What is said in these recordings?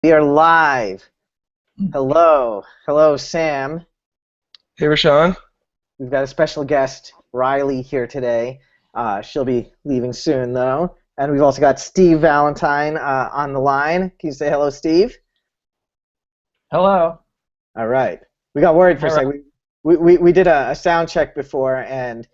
We are live. Hello. Hello, Sam. Hey, Rashawn. We've got a special guest, Riley, here today. She'll be leaving soon, though. And we've also got Steve Valentine on the line. Can you say hello, Steve? Hello. All right. We got worried for a Hi, second. We did a sound check before, and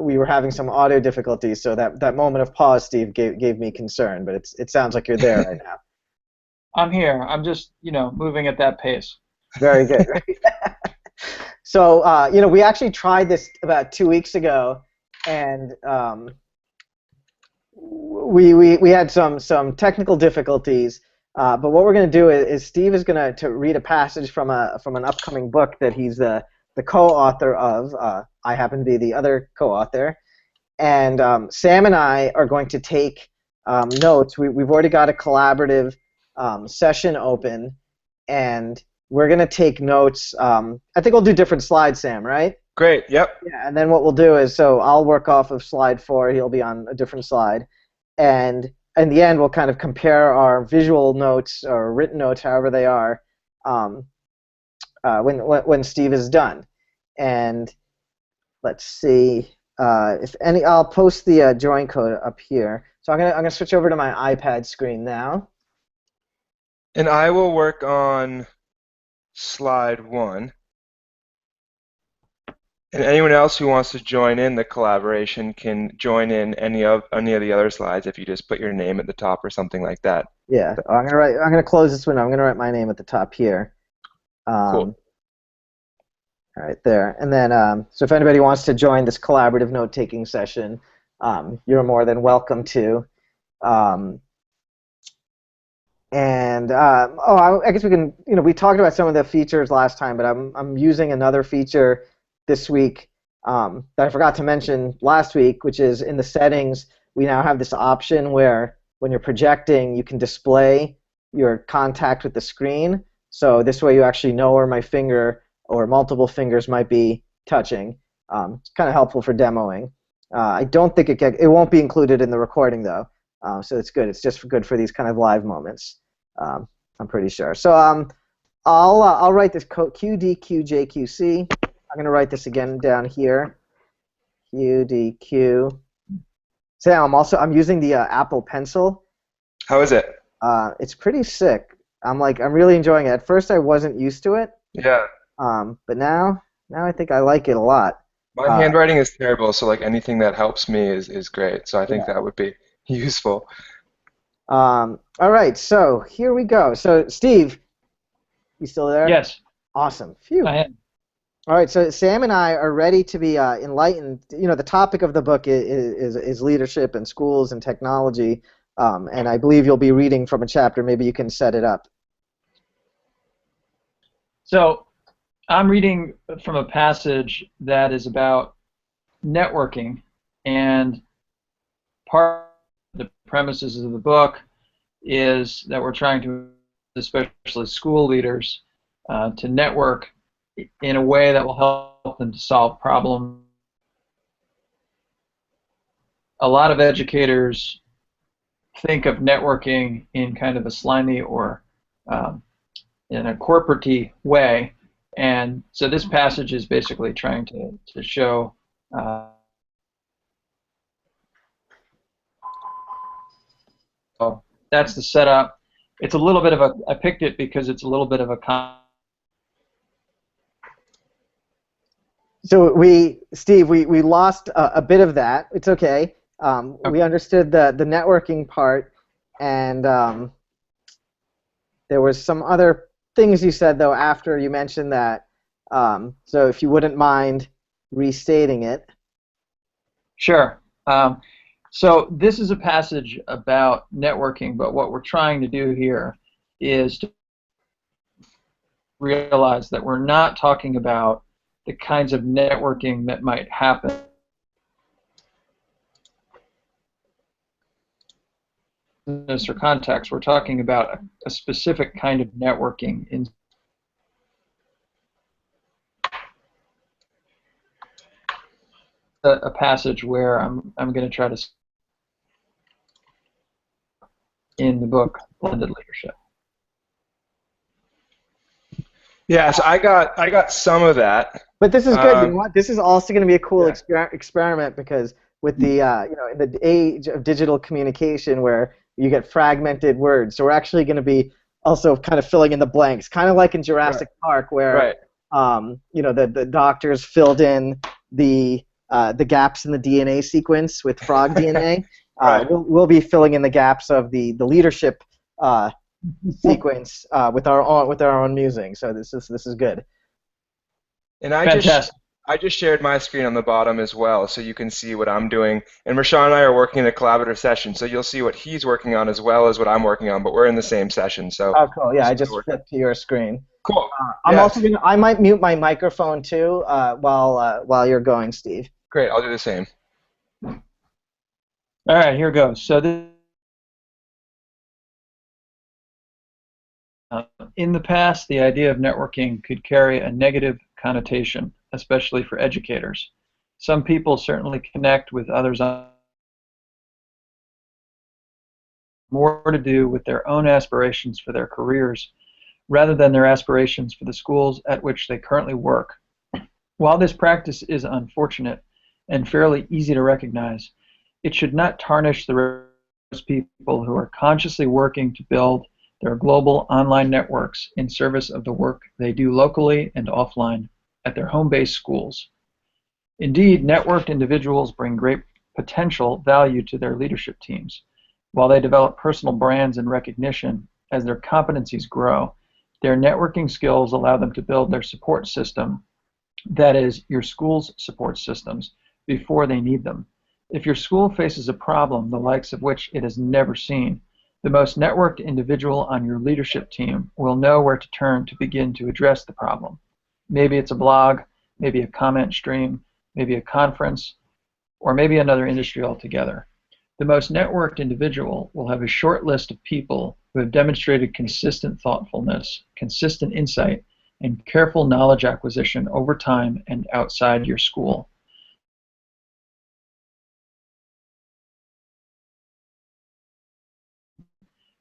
we were having some audio difficulties, so that moment of pause, Steve, gave me concern, but it sounds like you're there right now. I'm here. I'm just, moving at that pace. Very good. So, we actually tried this about 2 weeks ago, and we had some technical difficulties. But what we're going to do is Steve is going to read a passage from an upcoming book that he's the co-author of. I happen to be the other co-author, and Sam and I are going to take notes. We've already got a collaborative session open, and we're going to take notes. I think we'll do different slides, Sam, right? Great. Yep. Yeah, and then what we'll do is, so I'll work off of slide 4. He'll be on a different slide. And in the end, we'll kind of compare our visual notes or written notes, however they are, when Steve is done. And let's see if any. I'll post the join code up here. So I'm gonna switch over to my iPad screen now. And I will work on slide 1. And anyone else who wants to join in the collaboration can join in any of the other slides if you just put your name at the top or something like that. Yeah, I'm gonna close this window. I'm gonna write my name at the top here. Cool. All right, there. And then, so if anybody wants to join this collaborative note-taking session, you're more than welcome to. I guess we can. We talked about some of the features last time, but I'm using another feature this week that I forgot to mention last week, which is in the settings. We now have this option where when you're projecting, you can display your contact with the screen. So this way, you actually know where my finger or multiple fingers might be touching. It's kind of helpful for demoing. I don't think it won't be included in the recording though, so it's good. It's just good for these kind of live moments. I'm pretty sure. So I'll write this code QDQJQC. I'm going to write this again down here. QDQ. Sam, I'm using the Apple Pencil. How is it? It's pretty sick. I'm really enjoying it. At first, I wasn't used to it. Yeah. But now I think I like it a lot. My handwriting is terrible, so like anything that helps me is great. So I think that would be useful. All right, so here we go. So Steve, you still there? Yes. Awesome. Phew. I am. All right, so Sam and I are ready to be enlightened. The topic of the book is leadership and schools and technology, and I believe you'll be reading from a chapter. Maybe you can set it up. So I'm reading from a passage that is about networking, and part of the premises of the book is that we're trying to, especially school leaders, to network in a way that will help them to solve problems. A lot of educators think of networking in kind of a slimy or in a corporate-y way, and so this passage is basically trying to show so that's the setup. It's a little bit of I picked it because it's a little bit of a So Steve, we lost a bit of that. It's okay. We understood the networking part, and there was some other things you said though after you mentioned that. So if you wouldn't mind restating it. Sure. So this is a passage about networking, but what we're trying to do here is to realize that we're not talking about the kinds of networking that might happen in business or context. We're talking about a specific kind of networking in a passage where I'm going to try to in the book Blended Leadership. Yeah, so I got some of that. But this is good. You know Um, what? This is also going to be a cool yeah, experiment because with the in the age of digital communication where you get fragmented words, so we're actually going to be also kind of filling in the blanks, kind of like in right, Jurassic Park where right, the doctors filled in the gaps in the DNA sequence with frog DNA. right. We'll be filling in the gaps of the leadership uh, sequence with our own musing. So this is good. And I just shared my screen on the bottom as well, so you can see what I'm doing. And Rashawn and I are working in a collaborative session, so you'll see what he's working on as well as what I'm working on, but we're in the same session, so Oh, cool. Yeah, this I is gonna just work out. flipped to your screen. Cool. I'm Yeah, also gonna. I might mute my microphone too while you're going, Steve. great. I'll do the same. All right, here goes. So in the past, the idea of networking could carry a negative connotation, especially for educators. Some people certainly connect with others on more to do with their own aspirations for their careers rather than their aspirations for the schools at which they currently work. While this practice is unfortunate and fairly easy to recognize, it should not tarnish the people who are consciously working to build their global online networks in service of the work they do locally and offline at their home-based schools. Indeed, networked individuals bring great potential value to their leadership teams. While they develop personal brands and recognition as their competencies grow, their networking skills allow them to build their support system, that is, your school's support systems, before they need them. If your school faces a problem, the likes of which it has never seen, the most networked individual on your leadership team will know where to turn to begin to address the problem. Maybe it's a blog, maybe a comment stream, maybe a conference, or maybe another industry altogether. The most networked individual will have a short list of people who have demonstrated consistent thoughtfulness, consistent insight, and careful knowledge acquisition over time and outside your school.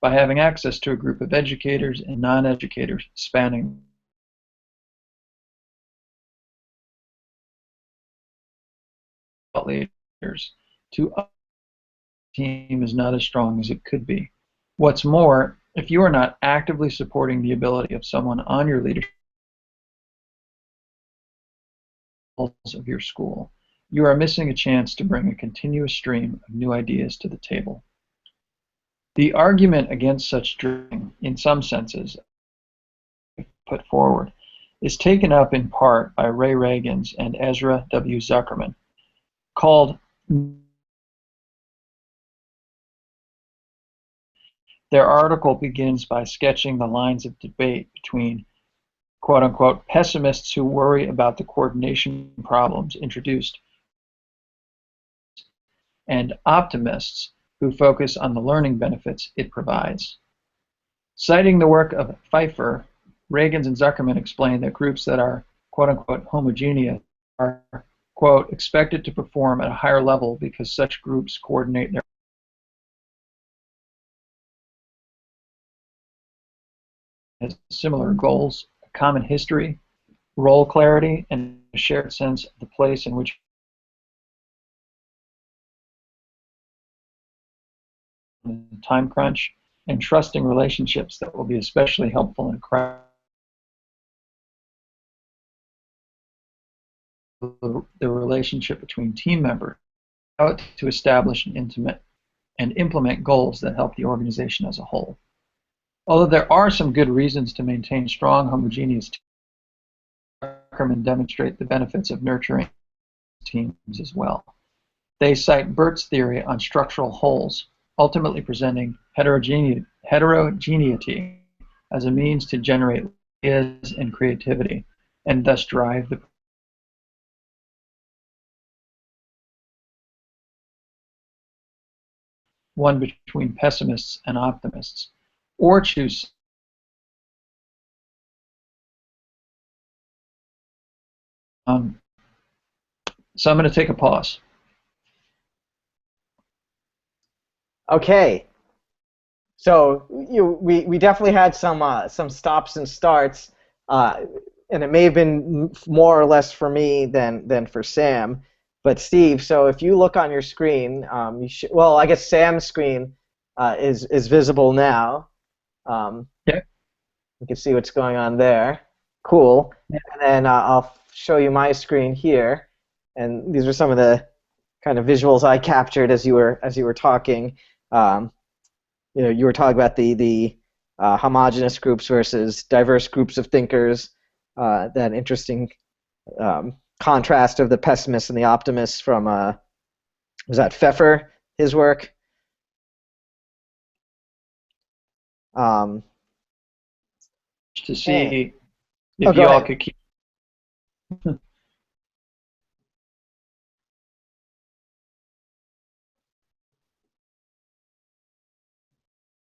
By having access to a group of educators and non-educators spanning leaders to team is not as strong as it could be. What's more, if you are not actively supporting the ability of someone on your leadership of your school, you are missing a chance to bring a continuous stream of new ideas to the table. The argument against such streaming, in some senses, put forward, is taken up in part by Ray Reagans and Ezra W. Zuckerman, called their article begins by sketching the lines of debate between quote-unquote pessimists who worry about the coordination problems introduced and optimists who focus on the learning benefits it provides. Citing the work of Pfeiffer, Reagans and Zuckerman explain that groups that are quote-unquote homogeneous are quote expected to perform at a higher level because such groups coordinate their similar goals, a common history, role clarity, and a shared sense of the place in which time crunch, and trusting relationships that will be especially helpful in a crisis. The relationship between team members, how to establish and implement goals that help the organization as a whole. Although there are some good reasons to maintain strong homogeneous teams, Ackerman demonstrate the benefits of nurturing teams as well. They cite Burt's theory on structural wholes, ultimately presenting heterogeneity as a means to generate ideas and creativity, and thus drive the one between pessimists and optimists, or choose. So I'm going to take a pause. Okay. So we definitely had some stops and starts. and it may have been more or less for me than for Sam. But Steve, so if you look on your screen, you should, well, I guess Sam's screen is visible now. Yeah. You can see what's going on there. Cool. Yeah. And then I'll show you my screen here. And these are some of the kind of visuals I captured as you were talking. You were talking about the homogeneous groups versus diverse groups of thinkers. That interesting contrast of the pessimists and the optimists from was that Pfeffer, his work. To see if you all could keep.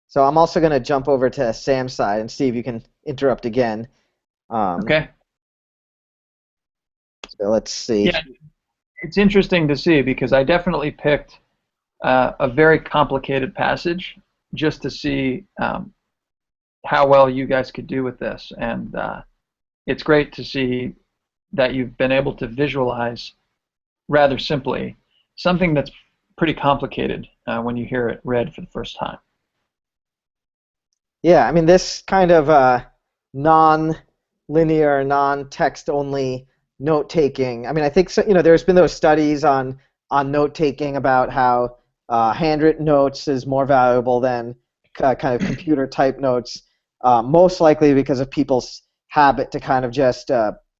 So I'm also going to jump over to Sam's side, and Steve, you can interrupt again. Okay. So let's see. Yeah, it's interesting to see because I definitely picked a very complicated passage just to see how well you guys could do with this, and it's great to see that you've been able to visualize rather simply something that's pretty complicated when you hear it read for the first time. Yeah, I mean, this kind of non-linear, non-text only note-taking. I mean, I think there's been those studies on note-taking about how handwritten notes is more valuable than kind of computer-type notes, most likely because of people's habit to kind of just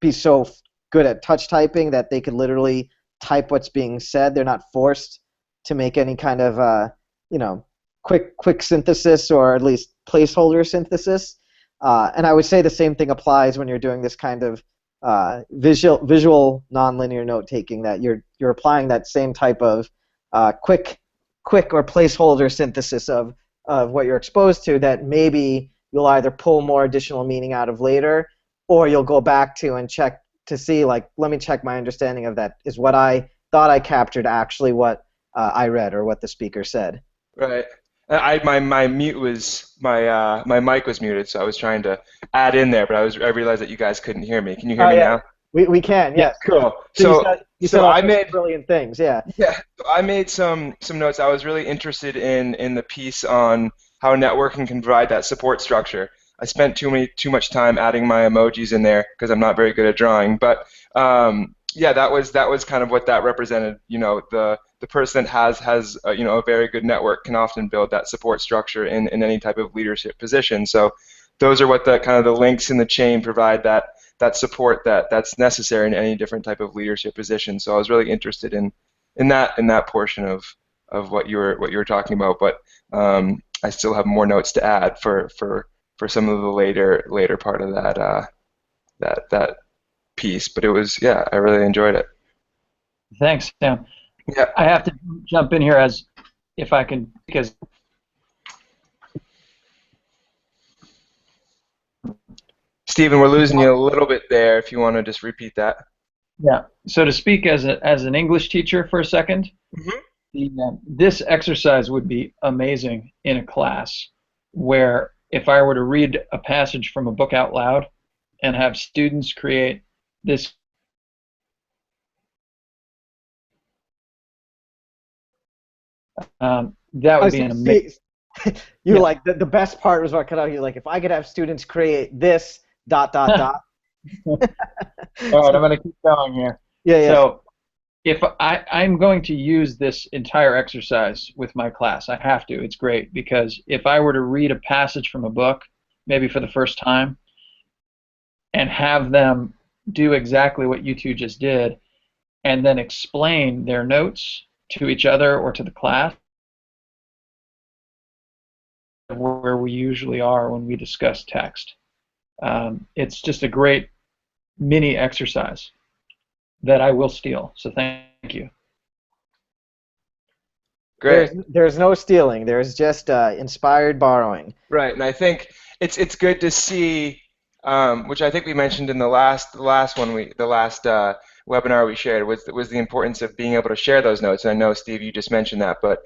be so good at touch typing that they could literally type what's being said. They're not forced to make any kind of quick synthesis or at least placeholder synthesis. And I would say the same thing applies when you're doing this kind of visual nonlinear note taking, that you're applying that same type of quick or placeholder synthesis of what you're exposed to that maybe you'll either pull more additional meaning out of later, or you'll go back to and check to see, like, let me check my understanding of that. Is what I thought I captured actually what I read or what the speaker said? Right. My mute was my mic was muted, so I was trying to add in there, but I realized that you guys couldn't hear me. Can you hear me now? We can, yes. Cool. So you said I made brilliant things, yeah. Yeah, I made some notes. I was really interested in the piece on how networking can provide that support structure. I spent too much time adding my emojis in there because I'm not very good at drawing, but yeah, that was kind of what that represented. The person that has a very good network can often build that support structure in any type of leadership position. So those are what the kind of the links in the chain provide, that support that's necessary in any different type of leadership position. So I was really interested in that portion of what you were talking about, but I still have more notes to add for some of the later part of that piece. But it was, yeah, I really enjoyed it. Thanks, Sam. Yeah. I have to jump in here as if I can, because Stephen, we're losing you a little bit there. If you want to just repeat that. Yeah. So to speak as an English teacher for a second, this exercise would be amazing in a class where if I were to read a passage from a book out loud and have students create this. That would be an amazing. You like the best part was what cut out. You like, if I could have students create this ... All right, I'm going to keep going here. Yeah. So if I'm going to use this entire exercise with my class, I have to. It's great because if I were to read a passage from a book, maybe for the first time, and have them do exactly what you two just did, and then explain their notes to each other or to the class, where we usually are when we discuss text. It's just a great mini exercise that I will steal. So thank you. Great. There's no stealing. There's just inspired borrowing. Right, and I think it's good to see, which I think we mentioned in the last webinar we shared, was the importance of being able to share those notes. And I know, Steve, you just mentioned that, but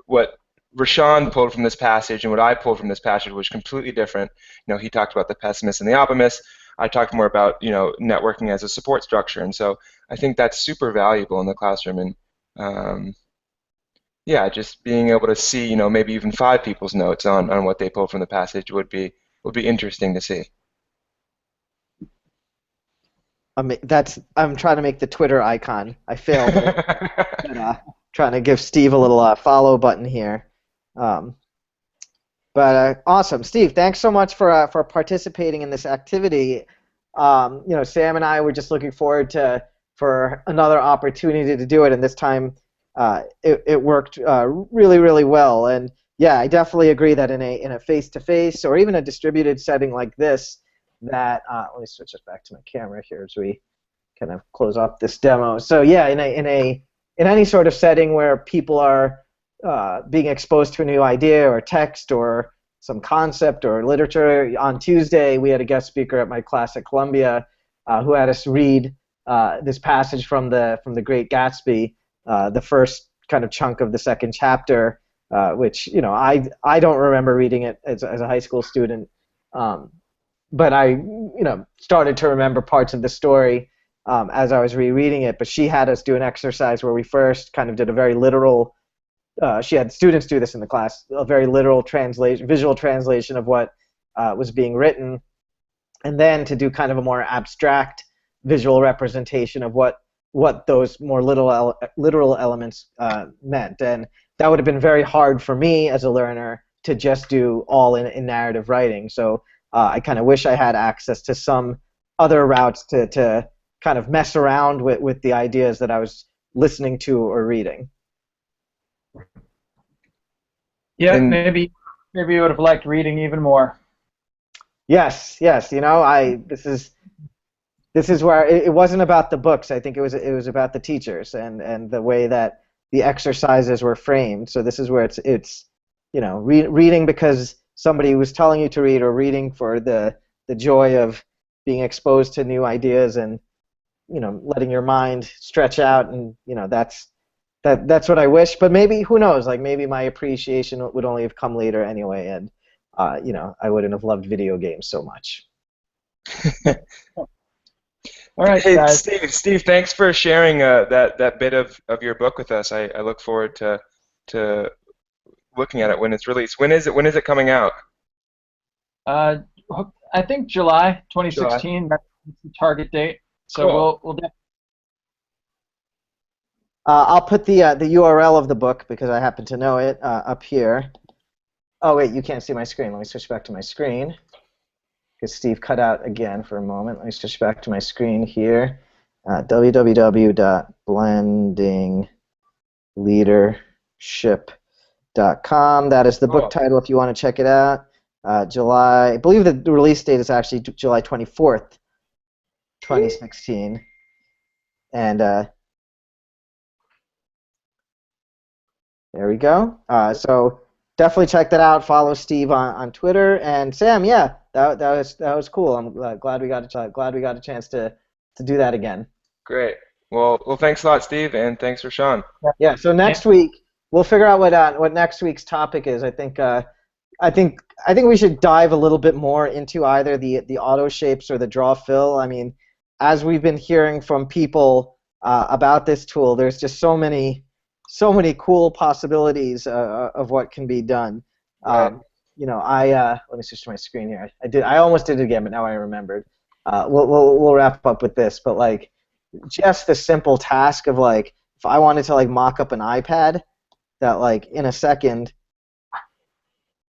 what Rashawn pulled from this passage and what I pulled from this passage was completely different. He talked about the pessimist and the optimist. I talked more about, networking as a support structure. And so I think that's super valuable in the classroom. And yeah, just being able to see, maybe even 5 people's notes on what they pulled from the passage would be interesting to see. I'm trying to make the Twitter icon. I failed. But, trying to give Steve a little follow button here. But awesome, Steve. Thanks so much for participating in this activity. Sam and I were just looking forward for another opportunity to do it, and this time it worked really, really well. And yeah, I definitely agree that in a face-to-face or even a distributed setting like this, that let me switch it back to my camera here as we kind of close off this demo. So yeah, in any sort of setting where people are being exposed to a new idea or text or some concept or literature. On Tuesday, we had a guest speaker at my class at Columbia who had us read this passage from the Great Gatsby, the first kind of chunk of the second chapter, which I don't remember reading it as a high school student, but I started to remember parts of the story as I was rereading it. But she had us do an exercise where we first kind of did a very literal. She had students do this in the class, a very literal translation, visual translation of what was being written, and then to do kind of a more abstract visual representation of what those more literal elements meant. And that would have been very hard for me as a learner to just do all in narrative writing. So I kind of wish I had access to some other routes to kind of mess around with the ideas that I was listening to or reading. Yeah, maybe you would have liked reading even more. Yes. This is where it wasn't about the books. I think it was about the teachers and the way that the exercises were framed. So this is where it's reading because somebody was telling you to read, or reading for the joy of being exposed to new ideas and letting your mind stretch out, and that's what I wish. But maybe, who knows, like maybe my appreciation would only have come later anyway, and I wouldn't have loved video games so much. All right, hey, guys. Steve, thanks for sharing that bit of your book with us. I look forward to looking at it when it's released. When is it coming out? I think July 2016. July. That's the target date. So cool. we'll I'll put the URL of the book, because I happen to know it, up here. Oh wait, you can't see my screen. Let me switch back to my screen, because Steve cut out again for a moment. Let me switch back to my screen here. www.blendingleadership.com. That is the book title if you want to check it out. I believe the release date is actually July 24th, 2016. And there we go. So definitely check that out. Follow Steve on Twitter. And Sam, yeah, that was cool. I'm glad we got a chance to do that again. Great. Well, thanks a lot, Steve, and thanks, Rashawn. Yeah. So next week we'll figure out what next week's topic is. I think we should dive a little bit more into either the auto shapes or the draw fill. I mean, as we've been hearing from people about this tool, there's just so many cool possibilities of what can be done. Right. Let me switch to my screen here. I almost did it again, but now I remembered. We'll wrap up with this, but like just the simple task of like, if I wanted to like mock up an iPad, that like in a second,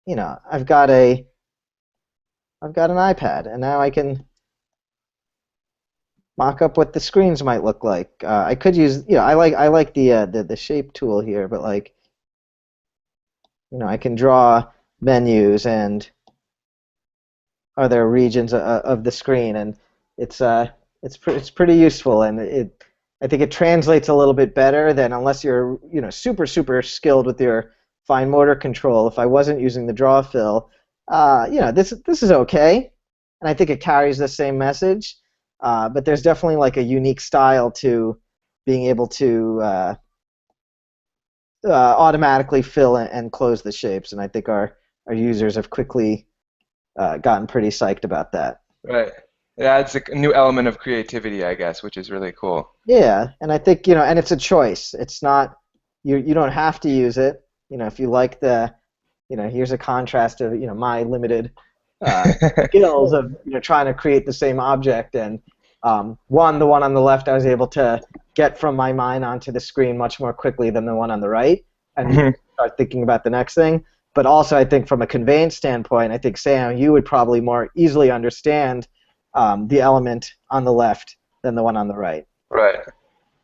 I've got an iPad, and now I can mock up what the screens might look like. I could use, I like the shape tool here, but like, I can draw menus and other regions of the screen, and it's pretty useful, and I think it translates a little bit better than, unless you're super skilled with your fine motor control. If I wasn't using the draw fill, this is okay, and I think it carries the same message. But there's definitely like a unique style to being able to automatically fill and close the shapes, and I think our users have quickly gotten pretty psyched about that. Right. Yeah, it's a new element of creativity, I guess, which is really cool. Yeah, and I think, and it's a choice. It's not, you don't have to use it. If you like here's a contrast of, my limited skills of, trying to create the same object. And the one on the left, I was able to get from my mind onto the screen much more quickly than the one on the right, and start thinking about the next thing. But also, I think from a conveyance standpoint, I think, Sam, you would probably more easily understand the element on the left than the one on the right. Right.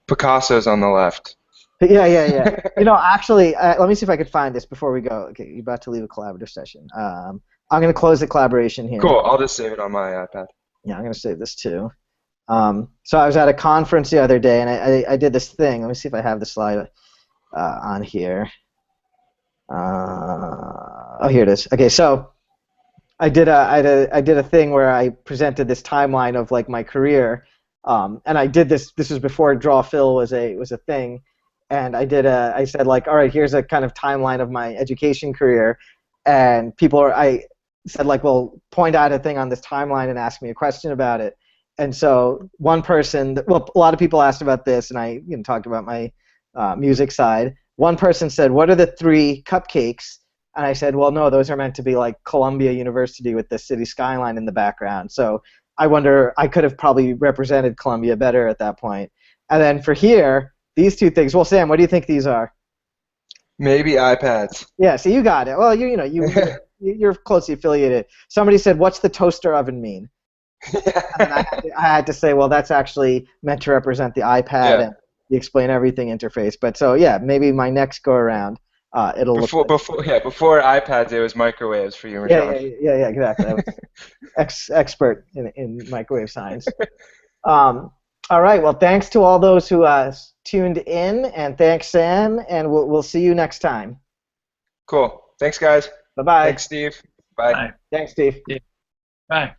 Picasso's on the left. Yeah. Actually, let me see if I could find this before we go. Okay, you're about to leave a collaborative session. I'm going to close the collaboration here. Cool. I'll just save it on my iPad. Yeah, I'm going to save this too. So I was at a conference the other day, and I did this thing. Let me see if I have the slide on here. Oh, here it is. Okay, so I did a thing where I presented this timeline of like my career, and I did this. This was before Draw Fill was a thing, and I said like, all right, here's a kind of timeline of my education career, and I said like, well, point out a thing on this timeline and ask me a question about it. And so one person, well, a lot of people asked about this, and I talked about my music side. One person said, what are the 3 cupcakes? And I said, well, no, those are meant to be like Columbia University with the city skyline in the background. So I wonder, I could have probably represented Columbia better at that point. And then for here, these 2 things. Well, Sam, what do you think these are? Maybe iPads. Yeah, so you got it. Well, you're closely affiliated. Somebody said, what's the toaster oven mean? And I had to say, well, that's actually meant to represent the iPad and the explain everything interface. But so yeah, maybe my next go around, it'll before iPads, it was microwaves for you, Rashawn. Yeah, exactly. I was expert in microwave science. All right. Well, thanks to all those who tuned in, and thanks, Sam. And we'll see you next time. Cool. Thanks, guys. Bye-bye. Thanks, Steve. Bye. Bye. Thanks, Steve. Bye.